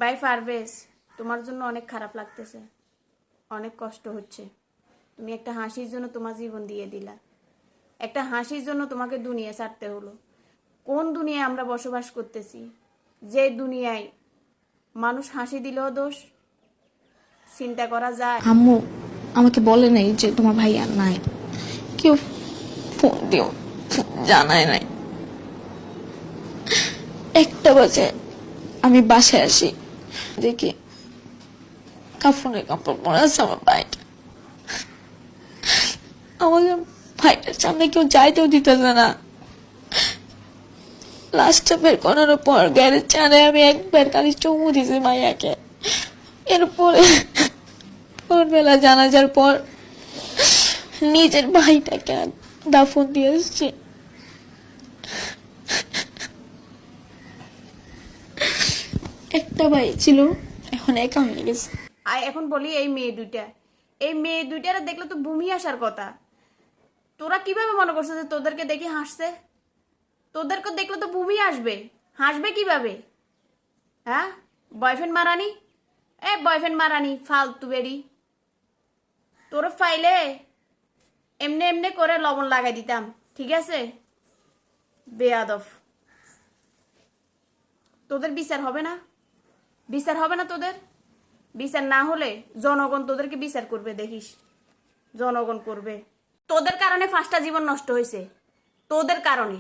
ভাই পারভেজ, তোমার জন্য অনেক খারাপ লাগতেছে, অনেক কষ্ট হচ্ছে। তুমি একটা হাসির জন্য তোমার জীবন দিয়ে দিলা, একটা হাসির জন্য তোমাকে দুনিয়া ছাড়তে হলো। কোন দুনিয়ায় আমরা বসবাস করতেছি, যে দুনিয়ায় মানুষ হাসি দিলেও দোষ? চিন্তা করা যায়? আম্মু আমাকে বলে নাই যে তোমার ভাই আর নাই, কেউ ফোন দিও জানায় নাই। 1টা বাজে আমি বাসায় আসি, দেখি কাফনের কাপড় পরে আছে আমার ভাইটা। আমাদের ভাইটার সামনে কেউ যাইতেও দিতেছে না। লাস্টটা বের করার পর গ্যারেজ চানে আমি একবার খালি চুমু দিছি মাইয়াকে। এরপরে ভোরবেলা জানাজার পর নিজের ভাইটাকে দাফন দিয়ে এসছে। একটা ভাই ছিল, এখন একা হয়ে গেছে। আর এখন বলি এই মেয়ে দুইটার দেখলে তো বমি আসার কথা। তোরা কিভাবে মনে করছিস যে তোদেরকে দেখে হাসছে? তোদেরকে দেখলে তো বমি আসবে, হাসবে কিভাবে? হ্যাঁ, বয়ফ্রেন্ড মারানি, বয়ফ্রেন্ড মারানি ফালতু বেরি। তোর ফাইলে এমনি এমনি করে লবণ লাগাই দিতাম, ঠিক আছে? বেয়াদব। তোদের বিচার হবে না? বিচার হবে না তোদের? বিচার না হলে জনগণ তোদেরকে বিচার করবে, দেখিস। জনগণ করবে। তোদের কারণে 5টা জীবন নষ্ট হয়েছে, তোদের কারণে।